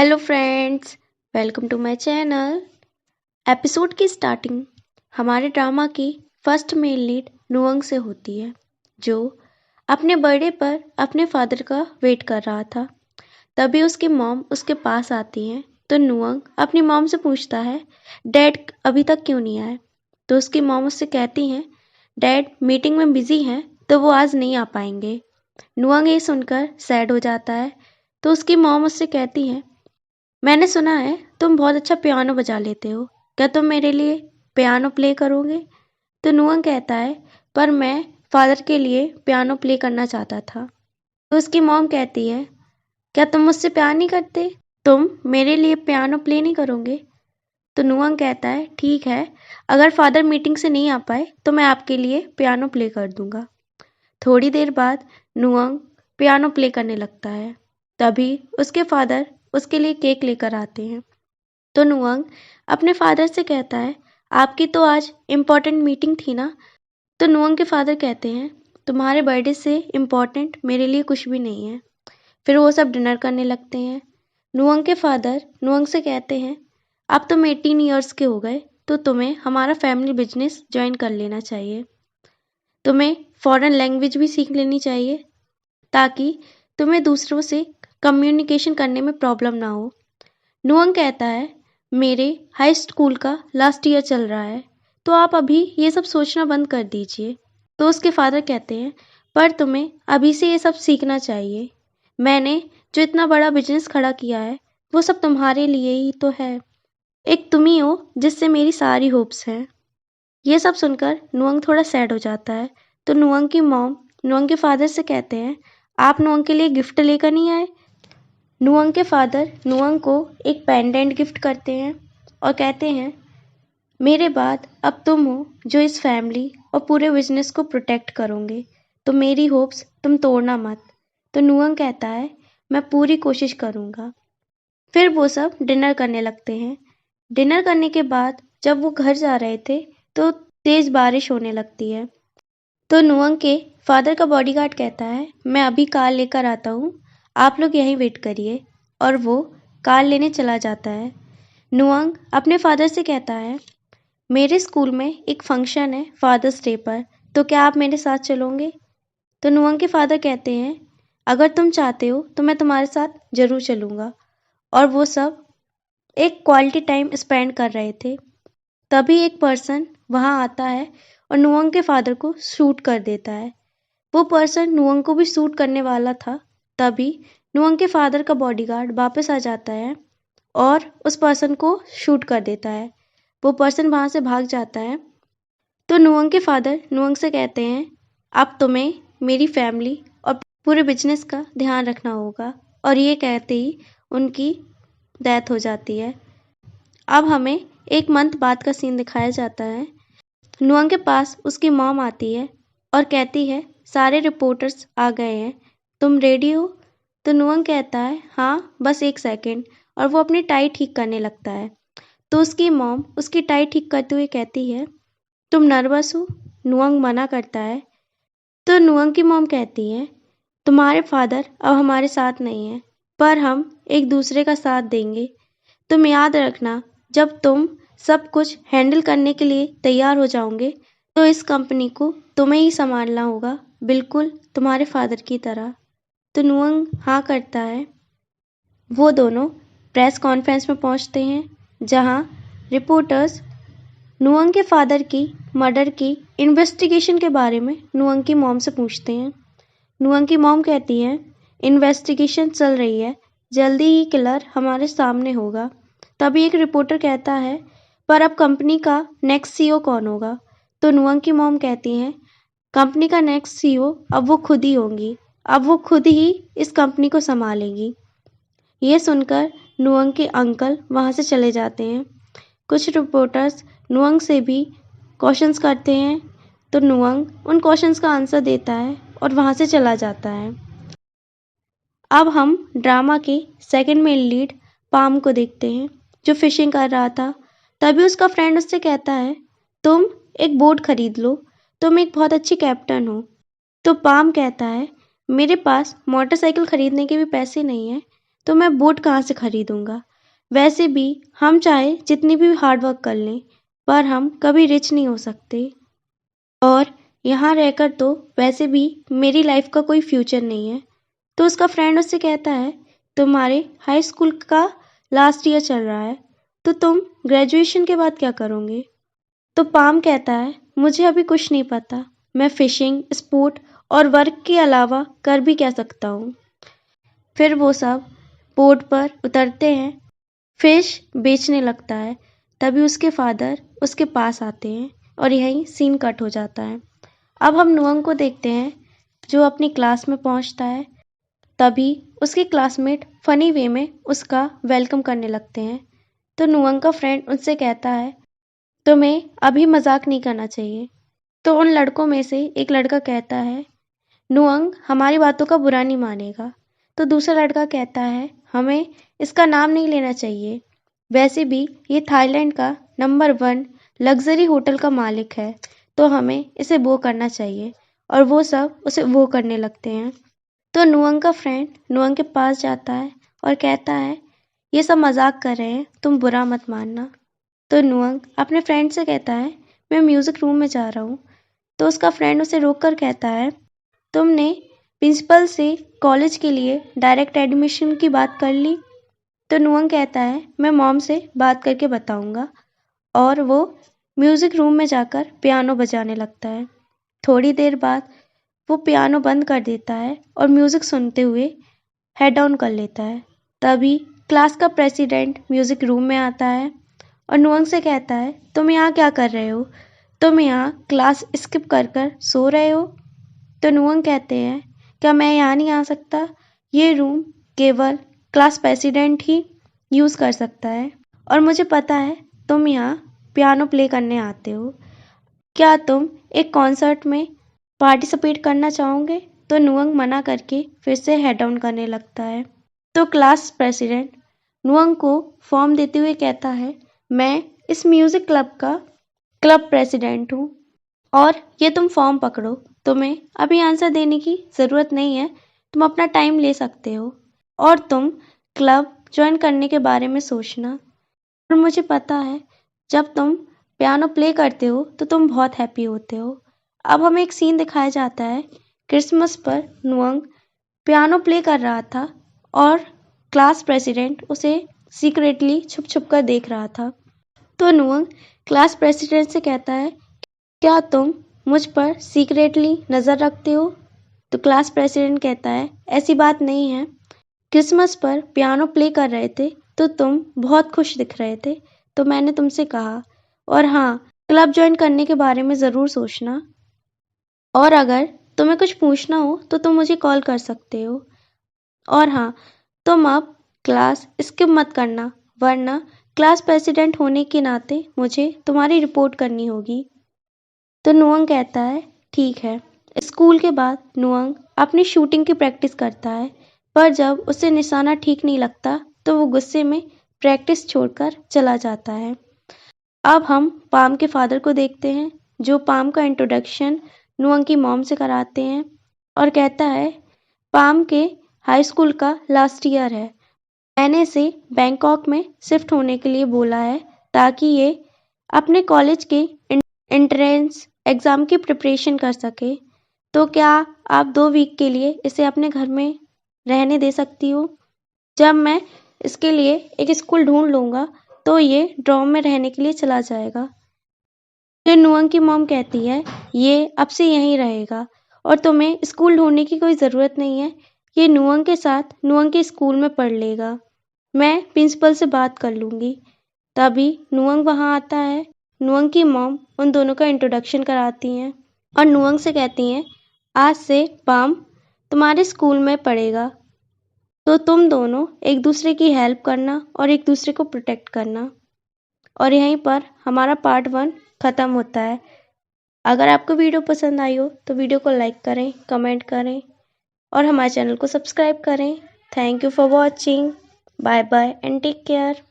Hello friends, welcome to my channel. Episode की starting हमारे drama की फर्स्ट मेल लीड नुअंग से होती है, जो अपने बर्थडे पर अपने फादर का वेट कर रहा था। तभी उसकी मॉम उसके पास आती हैं, तो नुअंग अपनी मॉम से पूछता है, डैड अभी तक क्यों नहीं आए? तो उसकी मॉम उससे कहती हैं, डैड मीटिंग में बिजी हैं, तो वो आज नहीं आ पाएंगे। नुअंग ये सुनकर सैड हो जाता है, तो उसकी मॉम उससे कहती हैं, मैंने सुना है तुम बहुत अच्छा पियानो बजा लेते हो, क्या तुम मेरे लिए पियानो प्ले करोगे? तो नुअंग कहता है, पर मैं फादर के लिए पियानो प्ले करना चाहता था। तो उसकी मॉम कहती है, क्या तुम मुझसे प्यार नहीं करते? तुम मेरे लिए पियानो प्ले नहीं करोगे? तो नुअंग कहता है, ठीक है, अगर फादर मीटिंग से नहीं आ पाए तो मैं आपके लिए पियानो प्ले कर दूंगा। थोड़ी देर बाद नुअंग पियानो प्ले करने लगता है। तभी उसके फादर उसके लिए केक लेकर आते हैं। तो नुअंग अपने फादर से कहता है, आपकी तो आज इम्पोर्टेंट मीटिंग थी ना? तो नुअंग के फादर कहते हैं, तुम्हारे बर्थडे से इम्पोर्टेंट मेरे लिए कुछ भी नहीं है। फिर वो सब डिनर करने लगते हैं। नुअंग के फादर नुअंग से कहते हैं, अब तुम 18 ईयर्स के हो गए, तो तुम्हें हमारा फैमिली बिजनेस ज्वाइन कर लेना चाहिए। तुम्हें फॉरेन लैंग्वेज भी सीख लेनी चाहिए, ताकि तुम्हें दूसरों से कम्युनिकेशन करने में प्रॉब्लम ना हो। नुअंग कहता है, मेरे हाई स्कूल का लास्ट ईयर चल रहा है, तो आप अभी ये सब सोचना बंद कर दीजिए। तो उसके फादर कहते हैं, पर तुम्हें अभी से ये सब सीखना चाहिए। मैंने जो इतना बड़ा बिजनेस खड़ा किया है, वो सब तुम्हारे लिए ही तो है। एक तुम ही हो जिससे मेरी सारी होप्स हैं। ये सब सुनकर नुअंग थोड़ा सैड हो जाता है। तो नुअंग की मॉम नुअंग के फादर से कहते हैं, आप नुअंग के लिए गिफ्ट लेकर नहीं आए? नुअंग के फादर नुअंग को एक पेंडेंट गिफ्ट करते हैं और कहते हैं, मेरे बाद अब तुम हो जो इस फैमिली और पूरे बिजनेस को प्रोटेक्ट करोगे, तो मेरी होप्स तुम तोड़ना मत। तो नुअंग कहता है, मैं पूरी कोशिश करूँगा। फिर वो सब डिनर करने लगते हैं। डिनर करने के बाद जब वो घर जा रहे थे, तो तेज बारिश होने लगती है। तो नुअंग के फादर का बॉडीगार्ड कहता है, मैं अभी कार लेकर आता हूँ, आप लोग यहीं वेट करिए। और वो कार लेने चला जाता है। नुअंग अपने फादर से कहता है, मेरे स्कूल में एक फंक्शन है फादर्स डे पर, तो क्या आप मेरे साथ चलोगे? तो नुअंग के फादर कहते हैं, अगर तुम चाहते हो तो मैं तुम्हारे साथ जरूर चलूँगा। और वो सब एक क्वालिटी टाइम स्पेंड कर रहे थे। तभी एक पर्सन वहाँ आता है और नुअंग के फादर को शूट कर देता है। वो पर्सन नुअंग को भी शूट करने वाला था। तभी नुअंग के फादर का बॉडीगार्ड वापस आ जाता है और उस पर्सन को शूट कर देता है। वो पर्सन वहाँ से भाग जाता है। तो नुअंग के फादर नुअंग से कहते हैं, अब तुम्हें मेरी फैमिली और पूरे बिजनेस का ध्यान रखना होगा। और ये कहते ही उनकी डेथ हो जाती है। अब हमें एक मंथ बाद का सीन दिखाया जाता है। नुअंग के पास उसकी मॉम आती है और कहती है, सारे रिपोर्टर्स आ गए हैं, तुम रेडी हो? तो नुअंग कहता है, हाँ बस एक सेकेंड। और वो अपनी टाई ठीक करने लगता है। तो उसकी मॉम उसकी टाई ठीक करते हुए कहती है, तुम नर्वस हो? नुअंग मना करता है। तो नुअंग की मॉम कहती है, तुम्हारे फादर अब हमारे साथ नहीं है, पर हम एक दूसरे का साथ देंगे। तुम याद रखना, जब तुम सब कुछ हैंडल करने के लिए तैयार हो जाओगे, तो इस कंपनी को तुम्हें ही संभालना होगा, बिल्कुल तुम्हारे फादर की तरह। तो नुअंग हाँ करता है। वो दोनों प्रेस कॉन्फ्रेंस में पहुंचते हैं, जहां रिपोर्टर्स नुअंग के फादर की मर्डर की इन्वेस्टिगेशन के बारे में नुअंग की मॉम से पूछते हैं। नुअंग की मॉम कहती है, इन्वेस्टिगेशन चल रही है, जल्दी ही किलर हमारे सामने होगा। तभी एक रिपोर्टर कहता है, पर अब कंपनी का नेक्स्ट सीईओ कौन होगा? तो नुअंग की मॉम कहती हैं, कंपनी का नेक्स्ट सीईओ अब वो खुद ही होंगी, अब वो खुद ही इस कंपनी को संभालेंगी। ये सुनकर नुअंग के अंकल वहाँ से चले जाते हैं। कुछ रिपोर्टर्स नुअंग से भी क्वेश्चंस करते हैं, तो नुअंग उन क्वेश्चंस का आंसर देता है और वहाँ से चला जाता है। अब हम ड्रामा के सेकंड मेन लीड पाम को देखते हैं, जो फिशिंग कर रहा था। तभी उसका फ्रेंड उससे कहता है, तुम एक बोट खरीद लो, तुम एक बहुत अच्छी कैप्टन हो। तो पाम कहता है, मेरे पास मोटरसाइकिल खरीदने के भी पैसे नहीं हैं, तो मैं बूट कहाँ से खरीदूंगा। वैसे भी हम चाहे जितनी भी हार्ड वर्क कर लें पर हम कभी रिच नहीं हो सकते, और यहाँ रहकर तो वैसे भी मेरी लाइफ का कोई फ्यूचर नहीं है। तो उसका फ्रेंड उससे कहता है, तुम्हारे हाई स्कूल का लास्ट ईयर चल रहा है, तो तुम ग्रेजुएशन के बाद क्या करोगे। तो पाम कहता है, मुझे अभी कुछ नहीं पता, मैं फिशिंग, स्पोर्ट और वर्क के अलावा कर भी क्या सकता हूँ। फिर वो सब बोट पर उतरते हैं, फिश बेचने लगता है। तभी उसके फादर उसके पास आते हैं और यहीं सीन कट हो जाता है। अब हम नुअंग को देखते हैं जो अपनी क्लास में पहुंचता है। तभी उसके क्लासमेट फनी वे में उसका वेलकम करने लगते हैं। तो नुअंग का फ्रेंड उनसे कहता है, तुम्हें अभी मजाक नहीं करना चाहिए। तो उन लड़कों में से एक लड़का कहता है, नुअंग हमारी बातों का बुरा नहीं मानेगा। तो दूसरा लड़का कहता है, हमें इसका नाम नहीं लेना चाहिए, वैसे भी ये थाईलैंड का नंबर 1 लग्जरी होटल का मालिक है, तो हमें इसे वो करना चाहिए। और वो सब उसे वो करने लगते हैं। तो नुअंग का फ्रेंड नुअंग के पास जाता है और कहता है, ये सब मजाक कर रहे हैं, तुम बुरा मत मानना। तो नुअंग अपने फ्रेंड से कहता है, मैं म्यूजिक रूम में जा रहा हूँ। तो उसका फ्रेंड उसे रोक कर कहता है, तुमने प्रिंसिपल से कॉलेज के लिए डायरेक्ट एडमिशन की बात कर ली। तो नुअंग कहता है, मैं मॉम से बात करके बताऊंगा। और वो म्यूजिक रूम में जाकर पियानो बजाने लगता है। थोड़ी देर बाद वो पियानो बंद कर देता है और म्यूजिक सुनते हुए हेड डाउन कर लेता है। तभी क्लास का प्रेसिडेंट म्यूजिक रूम में आता है और नुअंग से कहता है, तुम यहाँ क्या कर रहे हो, तुम यहाँ क्लास स्किप कर कर सो रहे हो। तो नुअंग कहते हैं, क्या मैं यहाँ नहीं आ सकता, ये रूम केवल क्लास प्रेसिडेंट ही यूज़ कर सकता है, और मुझे पता है तुम यहाँ पियानो प्ले करने आते हो, क्या तुम एक कॉन्सर्ट में पार्टिसिपेट करना चाहोगे। तो नुअंग मना करके फिर से हेड डाउन करने लगता है। तो क्लास प्रेसिडेंट नुअंग को फॉर्म देते हुए कहता है, मैं इस म्यूजिक क्लब का क्लब प्रेसिडेंट हूँ और ये तुम फॉर्म पकड़ो, तुम्हें अभी आंसर देने की ज़रूरत नहीं है, तुम अपना टाइम ले सकते हो और तुम क्लब ज्वाइन करने के बारे में सोचना। और मुझे पता है जब तुम पियानो प्ले करते हो तो तुम बहुत हैप्पी होते हो। अब हमें एक सीन दिखाया जाता है, क्रिसमस पर नुअंग पियानो प्ले कर रहा था और क्लास प्रेसिडेंट उसे सीक्रेटली छुप छुप कर देख रहा था। तो नुअंग क्लास प्रेसिडेंट से कहता है, क्या तुम मुझ पर सीक्रेटली नज़र रखते हो। तो क्लास प्रेसिडेंट कहता है, ऐसी बात नहीं है, क्रिसमस पर पियानो प्ले कर रहे थे तो तुम बहुत खुश दिख रहे थे, तो मैंने तुमसे कहा। और हाँ, क्लब ज्वाइन करने के बारे में ज़रूर सोचना, और अगर तुम्हें कुछ पूछना हो तो तुम मुझे कॉल कर सकते हो। और हाँ, तुम अब क्लास स्किप मत करना, वरना क्लास प्रेसिडेंट होने के नाते मुझे तुम्हारी रिपोर्ट करनी होगी। तो नुअंग कहता है, ठीक है। स्कूल के बाद नुअंग अपनी शूटिंग की प्रैक्टिस करता है, पर जब उसे निशाना ठीक नहीं लगता तो वो गुस्से में प्रैक्टिस छोड़कर चला जाता है। अब हम पाम के फादर को देखते हैं जो पाम का इंट्रोडक्शन नुअंग की मॉम से कराते हैं और कहता है, पाम के हाई स्कूल का लास्ट ईयर है, मैंने इसे बैंकॉक में शिफ्ट होने के लिए बोला है ताकि ये अपने कॉलेज के एंट्रेंस एग्ज़ाम की प्रिपरेशन कर सके। तो क्या आप 2 वीक के लिए इसे अपने घर में रहने दे सकती हो। जब मैं इसके लिए एक स्कूल ढूंढ लूँगा तो ये डॉर्म में रहने के लिए चला जाएगा। फिर नुअंग की मॉम कहती है, ये अब से यहीं रहेगा और तुम्हें स्कूल ढूंढने की कोई ज़रूरत नहीं है, ये नुअंग के साथ नुअंग के स्कूल में पढ़ लेगा, मैं प्रिंसिपल से बात कर लूँगी। तभी नुअंग वहाँ आता है। नुअंग की मॉम उन दोनों का इंट्रोडक्शन कराती हैं और नुअंग से कहती हैं, आज से पाम तुम्हारे स्कूल में पढ़ेगा, तो तुम दोनों एक दूसरे की हेल्प करना और एक दूसरे को प्रोटेक्ट करना। और यहीं पर हमारा पार्ट 1 ख़त्म होता है। अगर आपको वीडियो पसंद आई हो तो वीडियो को लाइक करें, कमेंट करें और हमारे चैनल को सब्सक्राइब करें। Thank you for watching. Bye bye and take care.